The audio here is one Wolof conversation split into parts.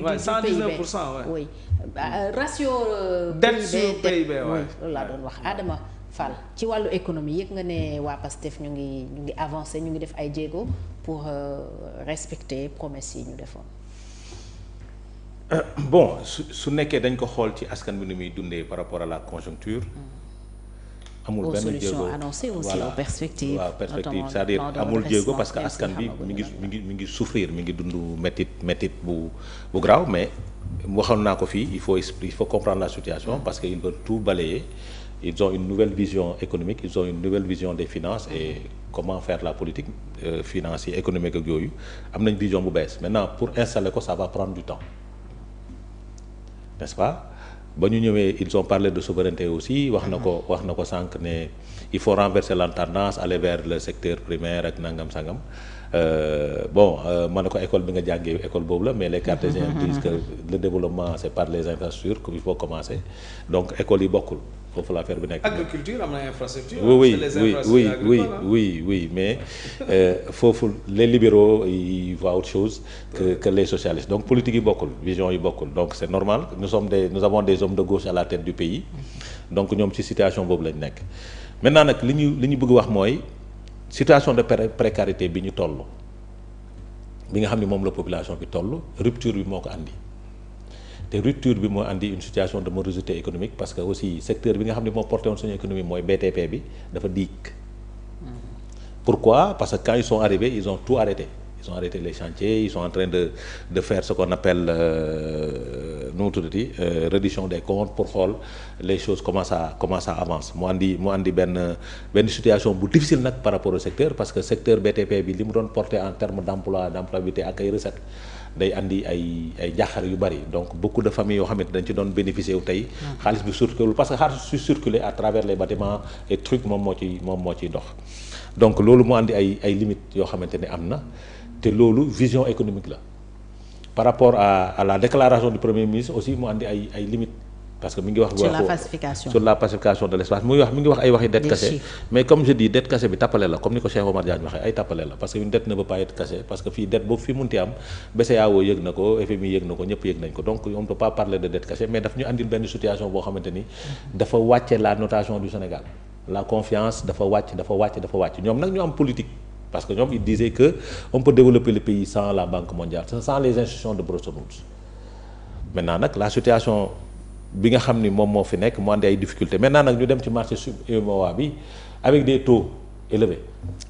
Ouais, 119%, ouais. Oui. Ratio. dette sur PIB oui loolu laa doon wax Adama Fall ci wàllu économie yëg nga ne waa PASTEF ñu ngi avancer ñu ngi def ay jéego pour respecter promesses yi ñu defoon. Bon su nekkee dañ ko xool ci askan bi ni muy dundee par rapport à la conjoncture. amul benn jéego solutions annoncées aussi aux perspectives. waaw perspective c'est-à-dire amul jéego parce que askan bi mi ngi souffrir mi ngi dund métit bu grave, mais waxoon naa ko fii il faut comprendre la situation parce que ils veulent tout balayer. Ils ont une nouvelle vision économique, ils ont une nouvelle vision des finances et comment faire la politique financière, économique ak yooyu am nañ vision bu bees. Maintenant pour installer ko ça va prendre du temps, n'est-ce pas? Ba ñu ñëwee ils ont parlé de souveraineté aussi wax na ko sànq ne il faut renverser la tendance aller vers le secteur primaire ak nangam sangam ma ne ko école bi nga jàngee école boobu la mais les cartésiens disent que le développement c'est par les infrastructures qu'il faut commencer donc école yi bokkul foofu la affaire bi nekk. agriculture am na infrastructure. oui mais foofu les libéraux ils voient autre chose que les socialistes donc politique yi bokkul vision yi bokkul donc c'est normal nous avons des hommes de gauche à la tête du pays donc ñoom ci situation boobu lañ nekk. Maintenant nag li ñu bëgg wax mooy situation de précarité bi ñu toll bi nga xam ne moom la population bi toll rupture bi moo ko andi. te rupture bi moo andi une situation de morosité économique parce que aussi secteur bi nga xam ne moo porté woon suñu économie mooy BTP bi dafa diig. Pourquoi? Parce que quand ils sont arrivés ils ont tout arrêté. Ils ont arrêté les chantiers, ils sont en train de faire ce qu'on appelle reddition des comptes pour xool les choses comment ça avance mu andi benn situation bu difficile nag par rapport au secteur parce que secteur BTP bi li mu doon porté en termes d'employabilité ak ay recettes day andi ay jaaxar yu bari donc beaucoup de familles yoo xamante dañ ci doon bénéficier wu tey xaalis bi circulé parce que xaalis su circulé à travers les bâtiments et trucs moom moo ciy dox donc loolu mu andi ay limites yoo xamante ne am na te loolu vision économique la par rapport à la déclaration du premier ministre aussi mu andi ay limites parce que mi ngi wax sur la pacification de l'espace mi ngi wax ay waxi dette cachée mais comme je dis dette cachée bi tappale la comme ni ko Cheikh Omar Diagne waxee ay tappale la parce que une dette ne peut pas être cachée parce que fii dette boobu fi munti am BCEAO yëg na ko FMI yëg na ko ñëpp yëg nañ ko donc on ne peut pas parler de dette cachée mais daf ñu andil benn situation boo xamante ni dafa wàcce la notation du Sénégal la confiance dafa wàcc ñoom nag ñu am politique parce que ñoom ils disaient que on peut développer le pays sans la Banque mondiale sans les institutions de Bretton Woods maintenant nag la situation bi nga xam ni moom moo fi nekk mu andi ay difficultés maintenant nag ñu dem ci marché UEMOA bi avec des taux élevés.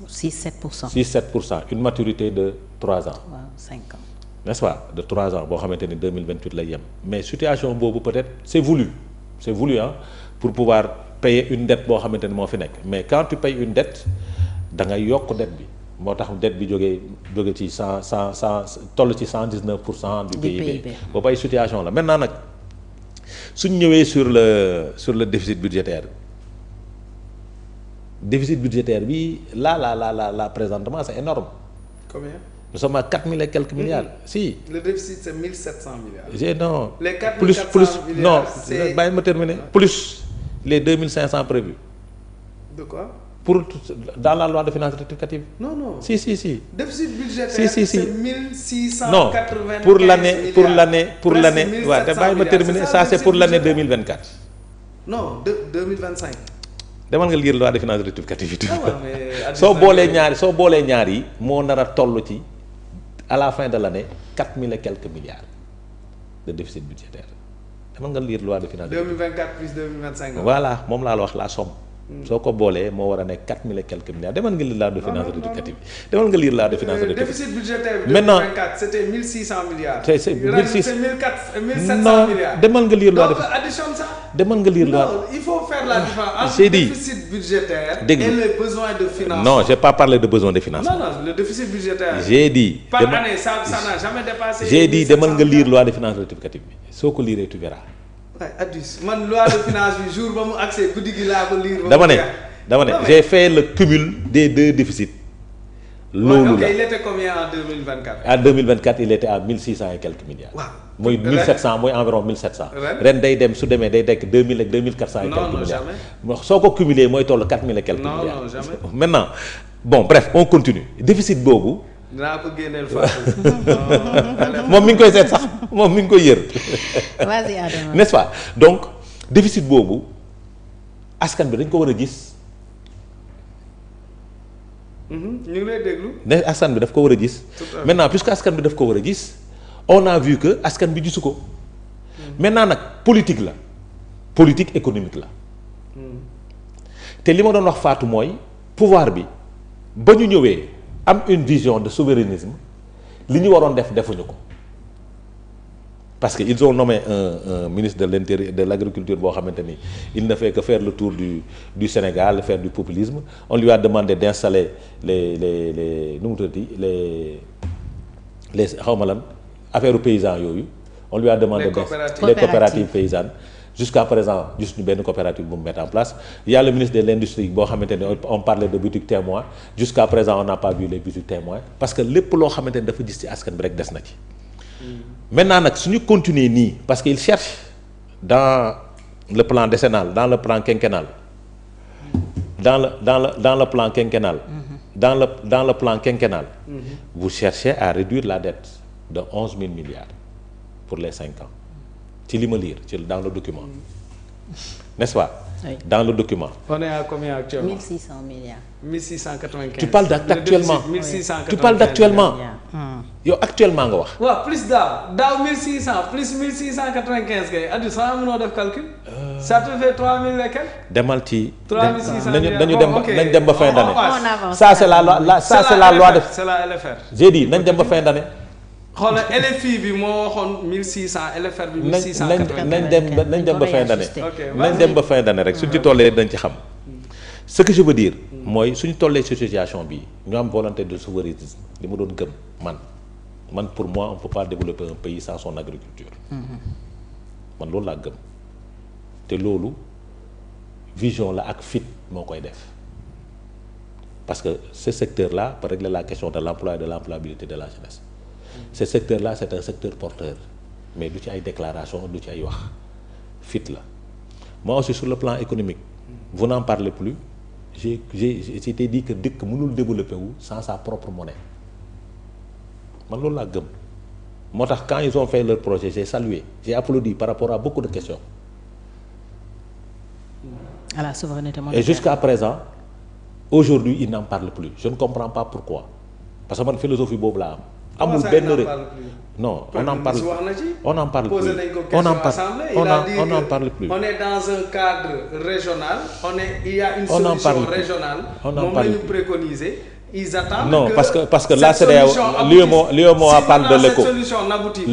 6-7%. Une maturité de 3 ans. waaw 5 ans. n'est-ce pas de 3 ans boo xamante ni 2028 lay yem mais situation boobu peut-être c'est voulu pour pouvoir payer une dette boo xamante ni moo fi nekk mais quand tu payes une dette da ngay yokk dette bi moo tax dette bi jóge ci 100 toll ci 119% du PIB boobu ay situation la maintenant nag. suñ ñëwee sur le déficit budgétaire bi là présentement c'est énorme. Combien? Nous sommes à 4000 et quelques milliards. Si. Le déficit c'est 1700 milliards. Non. Les 4400 milliards. Non, bàyyi ma terminer. Plus les 2500 prévus. De quoi? Pour dans la loi de finances rectificative. Non. Si. Déficit budgétaire. Si. C'est 1695 non, pour l'année. Ouais, bàyyi ma terminer. Ça c'est pour l'année 2024. Non, 2025. demal nga lire loi de finances rectificative. soo boolee ñaar yi moo nar a toll ci à la fin de l'année 4000 et quelques milliards de déficit budgétaire demal nga lire loi de finances. 2024 plus 2025. Voilà moom laa la wax la somme. soo ko boolee moo war a nekk 4000 et quelques milliards demal nga lire la de finances rectificative demal nga lire la de finances rectificative. Déficit budgétaire bi maintenant 2024 c'était 1600 milliards. c'est 1600 1700 milliards. demal nga lire loi de. Donc additionne ça. demal nga lire loi. Non, il faut faire la différence entre j'ai dit déficit budgétaire et dégg les besoins de financement. Non, j'ai pas parlé de besoin de financement. Non, le déficit budgétaire. J'ai dit par année ça n'a jamais dépassé. J'ai dit demal nga lire loi de finances rectificative bi soo ko lire tu verras. Ouais, addis man loi de finances bi jour ba mu accès guddi gi laa ko lire. dama ne j'ai fait le cumul des deux déficits. loolu la il était combien en 2024? En 2024 il était à 1600 et quelques milliards. waaw mooy 1700 mooy environ 1700. ren day dem su demee day dekk 2000 ak 2400 et quelques milliards. Non, soo ko cumulé mooy toll 4000 et quelques milliards. Non, jamais. Maintenant bon bref on continue déficit boobu dinaa ko génneel Fatou. moom mi ngi koy seet sax moom mi ngi koy yër. vas-y Adama. n'est-ce pas donc déficit boobu askan bi dañ ko war a gis. ñu ngi lay déglu. ne askan bi daf ko war a gis. maintenant puisque askan bi daf ko war a gis on a vu que askan bi gisu ko. maintenant nag politique la politique économique la. te li ma doon wax Fatou mooy pouvoir bi ba ñu ñëwee am une vision de souverainisme li ñu waroon def defuñu ko parce que ils ont nommé un ministre de l'intérieur de l'agriculture boo xamante ni il ne fait que faire le tour du Sénégal faire du populisme on lui a demandé d'installer les nu mu tuddati les xaw ma lan affaire paysans yooyu on lui a demandé les coopératives paysannes. Jusqu'à présent juste ñu benn coopérative bu mu mettre en place il y a le ministre de l'industrie boo xamante ne on parlait de boutique témoin jusqu'à présent on n'a pas vu les boutiques témoins parce que lépp loo xamante ne dafa gis ci askan bi rek des na ci. maintenant nag suñu continuer nii parce que il cherche dans le plan décennal dans le plan quinquennal dans le plan quinquennal dans le plan quinquennal vous cherchez à réduire la dette de 11 000 milliards pour les 5 ans. ci li ma lire ci dans le document n'est-ce pas. Oui. Dans le document. On est à combien actuellement? 1600 milliards. 1695. Tu parles d'actuellement. 1695. Tu parles d'actuellement. yow actuellement nga wax. waaw plus daaw 1600 plus 1695 kay addu sama mënoo def calcul. ça te fait 3000 et quelques. demal ci. 3600 nañu dem ba nañ dem ba fin d'année. On avance. ça c'est la loi ça c'est la loi de. c'est la LFR. j'ai dit nañ dem ba fin d'année. xoolal LFI bi moo waxoon 1600 LFR bi 1695. nañ dem ba fin d'année. nañ dem ba fin d'année rek suñ ci tollee dañ ci xam. ce que je veux dire. mooy suñu tollee ci situation bi ñu am volonté de souverainisme li ma doon gëm man pour moi on peut pas développer un pays sans son agriculture. man loolu laa gëm te loolu vision la ak fit moo koy def parce que ce secteur là peut régler la question de l'emploi et de l'employabilité de la jeunesse. ce secteur là c'est un secteur porteur mais du ci ay déclaration du ci ay wax fit la moi aussi sur le plan économique vous n'en parlez plus j'étais dit que dëkk mënul développer wu sans sa propre monnaie man loolu laa gëm moo tax quand ils ont fait leur projet j'ai salué j'ai applaudi par rapport à beaucoup de questions à la souveraineté monétaire. Et jusqu'à présent aujourd'hui ils n'en parlent plus je ne comprends pas pourquoi parce que man philosophie boobu laa am amul benn non on en parle plus on en parle plus on en parle plus on est dans un cadre régional il y a une solution régionale moom la ñu préconiser ils attendent non parce que la CEDEAO l'UEMOA parle de l'éco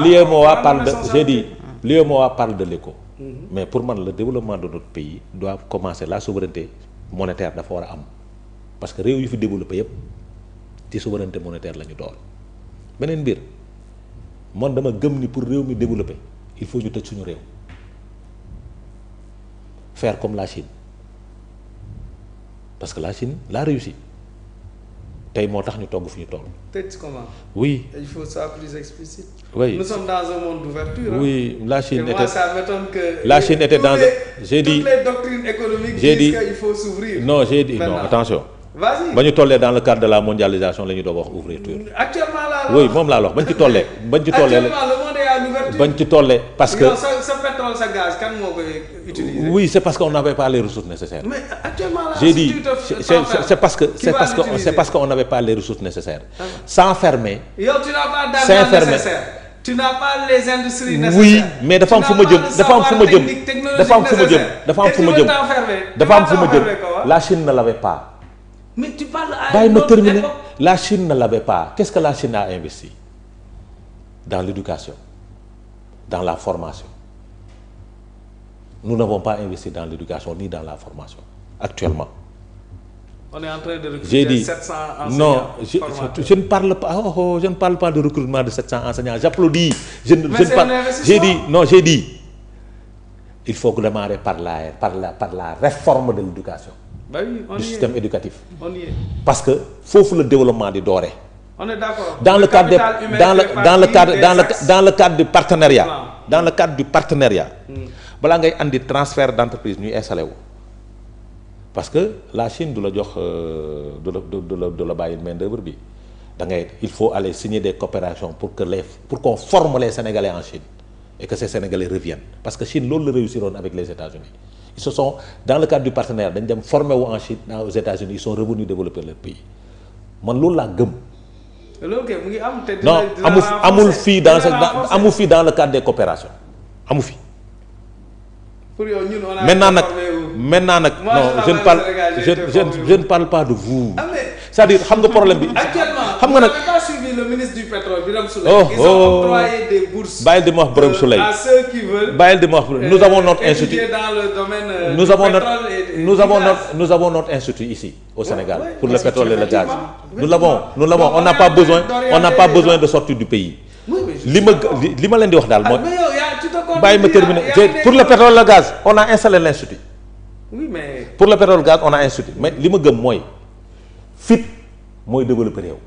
l'UEMOA parle de j'ai dit l'UEMOA parle de l'éco mais pour man le développement de notre pays doit commencer la souveraineté monétaire dafa war a am parce que réew yu fi développé yépp ci souveraineté monétaire la ñu doon beneen mbir man dama gëm ni pour réew mi développer il faut ñu tëj suñu réew faire comme la Chine parce que la Chine l'a réussi tey moo tax ñu togg fi ñu toll. tëj comment? Oui. Il faut ça plus explicite. Oui. Nous sommes dans un monde d'ouverture. Oui, la Chine était. Moi, ça m'étonne que. La Chine était dans. J'ai dit. Toutes les doctrines économiques disent qu'il faut s'ouvrir. Non, j'ai dit non, attention. Vas-y. ba ñu tollee dans le cadre de la mondialisation la ñu doog wax ouverture. Actuellement là. Oui moom laa wax bañ ci tollee. Actuellement le monde est à l'ouverture. bañ ci tollee parce que. sa pétrole sa gaz kan moo koy utiliser. Oui c'est parce qu'on n'avait pas les ressources nécessaires. Mais actuellement là. J'ai dit c'est parce qu'on n'avait pas les ressources nécessaires. Sans fermer. Yow tu n'as pas d'argent nécessaire. Tu n'as pas les industries nécessaires. Oui mais dafa am fu ma jëm dafa am fu ma jëm dafa am fu ma jëm la Chine ne l'avait pas. Mais tu parles à bàyyi ma terminer la Chine ne l'avait pas qu'est-ce que la Chine a investi dans l'éducation dans la formation nous n'avons pas investi dans l'éducation ni dans la formation actuellement. On est en train de recruter 700 enseignants. Non je ne parle pas je ne parle pas de recrutement de 700 enseignants j'applaudis j'ai dit il faut que démarrer par la réforme de l'éducation. Bah oui, du système éducatif. On y est. Parce que foofu le développement di dooree. On est d'accord. Dans le cadre du partenariat. Dans le cadre du partenariat. balaa ngay andi transfert d'entreprise ñuy installé wu. parce que la Chine du la jox du la bàyyi main d'œuvre bi il faut aller signer des coopérations pour qu'on forme les Sénégalais en Chine et que ces Sénégalais reviennent parce que Chine loolu la réussiroon avec les États-Unis ils se sont dans le cadre du partenariat dañ dem formé wu en Chine aux États-Unis ils sont revenus développer leur pays man loolu laa gëm. loolu kay mu ngi am te non amul fii dans le cadre des coopérations amu fi. pour yow ñun on a maintenant nag non je ne parle pas de vous. c'est-à-dire xam nga problème bi. actuellement xam nga nag pas suivi le ministre du pétrole Birame Souleye. Ils ont octroyé des bourses. bàyyil di ma wax Birame Souleye à ceux qui veulent. bàyyil di ma wax nous avons notre institut dans le domaine nous avons notre institut ici au Sénégal pour le pétrole et le gaz. nous l'avons on n'a pas besoin de sortir du pays. li ma leen di wax daal mooy. bàyyi ma terminer pour le pétrole et le gaz on a installé l'institut. oui mais pour le pétrole et le gaz on a institut mais li ma gëm mooy fit mooy développer réew.